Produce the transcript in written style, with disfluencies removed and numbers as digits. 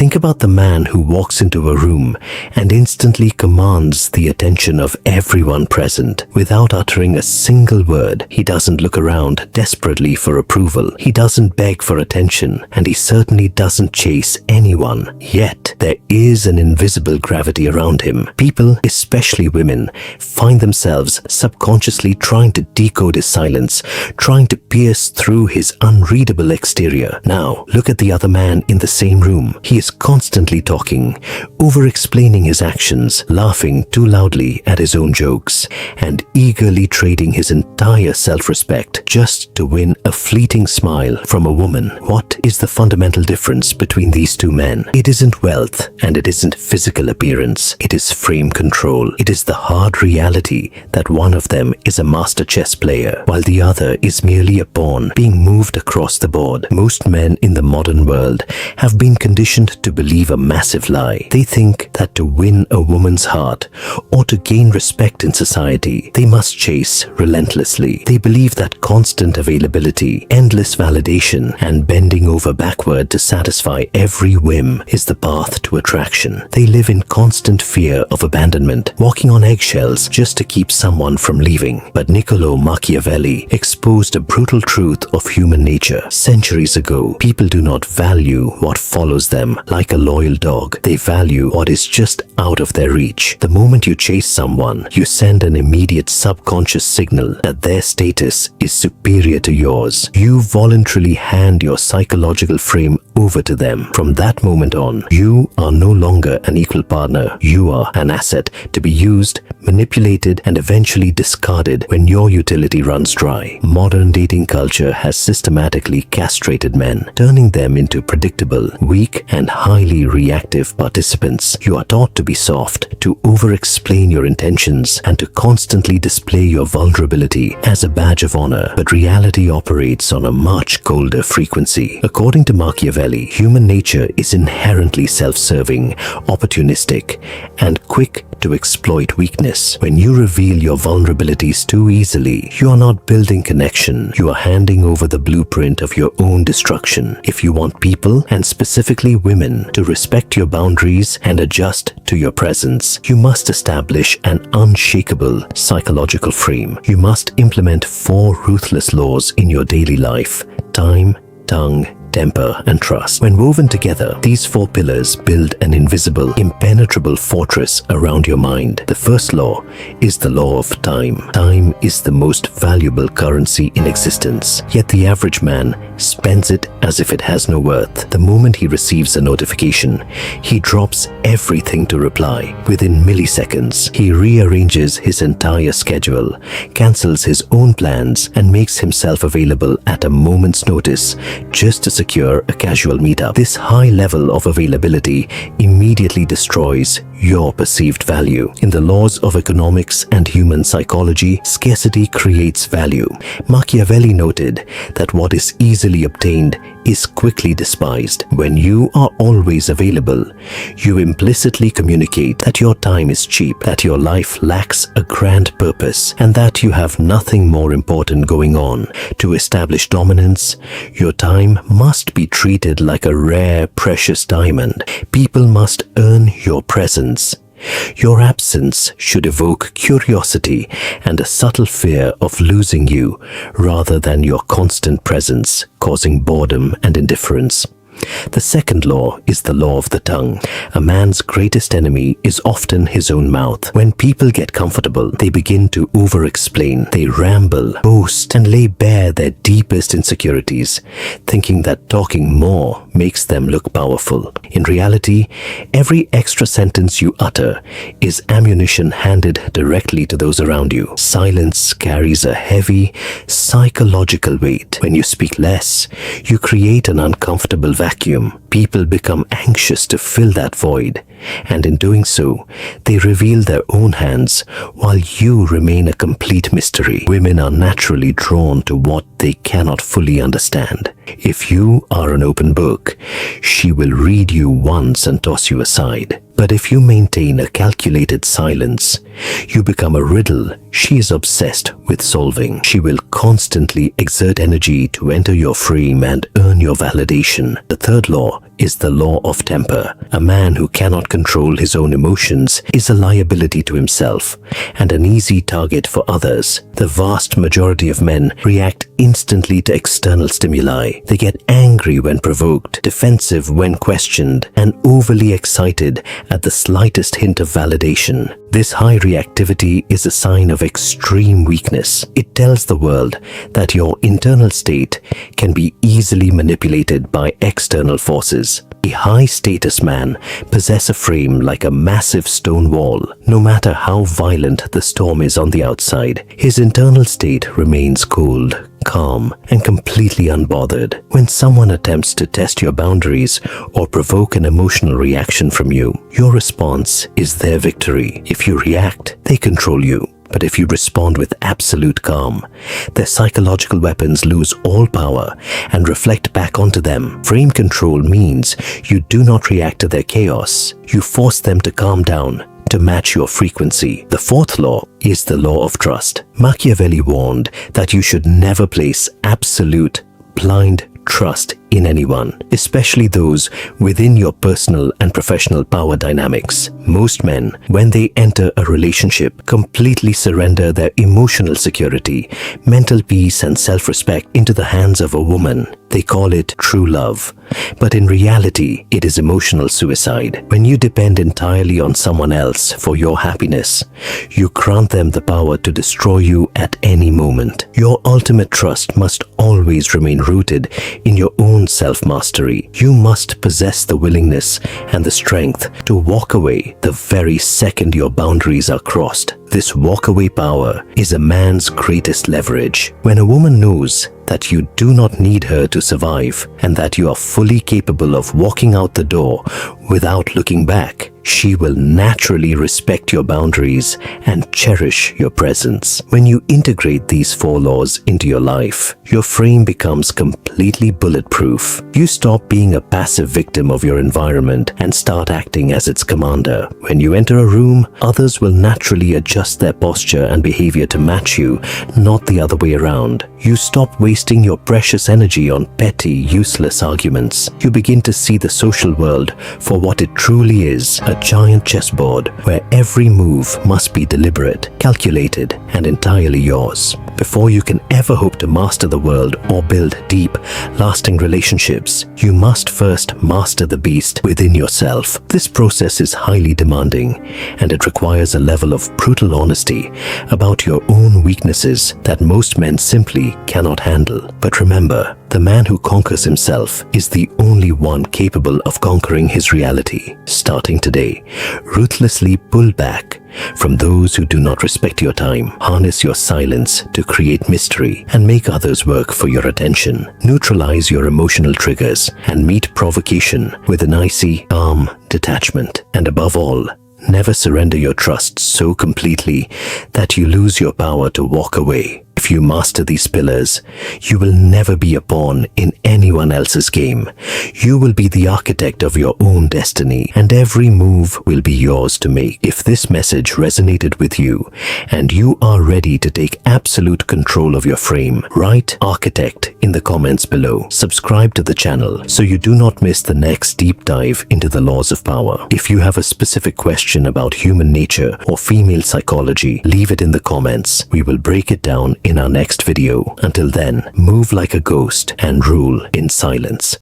Think about the man who walks into a room and instantly commands the attention of everyone present without uttering a single word. He doesn't look around desperately for approval. He doesn't beg for attention, and he certainly doesn't chase anyone. Yet, there is an invisible gravity around him. People, especially women, find themselves subconsciously trying to decode his silence, trying to pierce through his unreadable exterior. Now, look at the other man in the same room. He is constantly talking, over-explaining his actions, laughing too loudly at his own jokes, and eagerly trading his entire self-respect just to win a fleeting smile from a woman. What is the fundamental difference between these two men? It isn't wealth, and it isn't physical appearance. It is frame control. It is the hard reality that one of them is a master chess player, while the other is merely a pawn being moved across the board. Most men in the modern world have been conditioned to believe a massive lie. They think that to win a woman's heart or to gain respect in society, they must chase relentlessly. They believe that constant availability, endless validation, and bending over backward to satisfy every whim is the path to attraction. They live in constant fear of abandonment, walking on eggshells just to keep someone from leaving. But Niccolò Machiavelli exposed a brutal truth of human nature. Centuries ago, people do not value what follows them like a loyal dog. They value what is just out of their reach. The moment you chase someone, you send an immediate subconscious signal that their status is superior to yours. You voluntarily hand your psychological frame over to them. From that moment on, you are no longer an equal partner. You are an asset to be used, manipulated, and eventually discarded when your utility runs dry. Modern dating culture has systematically castrated men, turning them into predictable, weak, and highly reactive participants. You are taught to be soft, to over-explain your intentions, and to constantly display your vulnerability as a badge of honor. But reality operates on a much colder frequency. According to Machiavelli, human nature is inherently self-serving, opportunistic, and quick to exploit weakness. When you reveal your vulnerabilities too easily, you are not building connection. You are handing over the blueprint of your own destruction. If you want people, and specifically women, to respect your boundaries and adjust to your presence, you must establish an unshakable psychological frame. You must implement 4 ruthless laws in your daily life: time, tongue, temper, and trust. When woven together, these 4 pillars build an invisible, impenetrable fortress around your mind. The first law is the law of time. Time is the most valuable currency in existence, yet the average man spends it as if it has no worth. The moment he receives a notification, he drops everything to reply. Within milliseconds, he rearranges his entire schedule, cancels his own plans, and makes himself available at a moment's notice just to secure a casual meetup. This high level of availability immediately destroys your perceived value. In the laws of economics and human psychology, scarcity creates value. Machiavelli noted that what is easily obtained is quickly despised. When you are always available, you implicitly communicate that your time is cheap, that your life lacks a grand purpose, and that you have nothing more important going on. To establish dominance, your time must be treated like a rare, precious diamond. People must earn your presence. Your absence should evoke curiosity and a subtle fear of losing you, rather than your constant presence causing boredom and indifference. The second law is the law of the tongue. A man's greatest enemy is often his own mouth. When people get comfortable, they begin to over-explain. They ramble, boast, and lay bare their deepest insecurities, thinking that talking more makes them look powerful. In reality, every extra sentence you utter is ammunition handed directly to those around you. Silence carries a heavy psychological weight. When you speak less, you create an uncomfortable vacuum. People become anxious to fill that void, and in doing so, they reveal their own hands while you remain a complete mystery. Women are naturally drawn to what they cannot fully understand. If you are an open book, she will read you once and toss you aside. But if you maintain a calculated silence, you become a riddle she is obsessed with solving. She will constantly exert energy to enter your frame and earn your validation. The third law is the law of temper. A man who cannot control his own emotions is a liability to himself and an easy target for others. The vast majority of men react instantly to external stimuli. They get angry when provoked, defensive when questioned, and overly excited at the slightest hint of validation. This high reactivity is a sign of extreme weakness. It tells the world that your internal state can be easily manipulated by external forces. A high-status man possesses a frame like a massive stone wall. No matter how violent the storm is on the outside, his internal state remains cold, calm, and completely unbothered. When someone attempts to test your boundaries or provoke an emotional reaction from you, your response is their victory. If you react, they control you. But if you respond with absolute calm, their psychological weapons lose all power and reflect back onto them. Frame control means you do not react to their chaos. You force them to calm down to match your frequency. The fourth law is the law of trust. Machiavelli warned that you should never place absolute, blind trust in anyone, especially those within your personal and professional power dynamics. Most men, when they enter a relationship, completely surrender their emotional security, mental peace, and self-respect into the hands of a woman. They call it true love. But in reality, it is emotional suicide. When you depend entirely on someone else for your happiness, you grant them the power to destroy you at any moment. Your ultimate trust must always remain rooted in your own self-mastery. You must possess the willingness and the strength to walk away the very second your boundaries are crossed. This walkaway power is a man's greatest leverage. When a woman knows that you do not need her to survive and that you are fully capable of walking out the door without looking back, she will naturally respect your boundaries and cherish your presence. When you integrate these four laws into your life, your frame becomes completely bulletproof. You stop being a passive victim of your environment and start acting as its commander. When you enter a room, others will naturally adjust their posture and behavior to match you, not the other way around. You stop wasting your precious energy on petty, useless arguments. You begin to see the social world for what it truly is, a giant chessboard where every move must be deliberate, calculated, and entirely yours. Before you can ever hope to master the world or build deep, lasting relationships, you must first master the beast within yourself. This process is highly demanding, and it requires a level of brutal honesty about your own weaknesses that most men simply cannot handle. But remember, the man who conquers himself is the only one capable of conquering his reality. Starting today, ruthlessly pull back from those who do not respect your time. Harness your silence to create mystery and make others work for your attention. Neutralize your emotional triggers and meet provocation with an icy, calm detachment. And above all, never surrender your trust so completely that you lose your power to walk away. If you master these pillars, you will never be a pawn in anyone else's game. You will be the architect of your own destiny, and every move will be yours to make. If this message resonated with you, and you are ready to take absolute control of your frame, write architect in the comments below. Subscribe to the channel so you do not miss the next deep dive into the laws of power. If you have a specific question about human nature or female psychology, leave it in the comments. We will break it down in our next video. Until then, move like a ghost and rule in silence.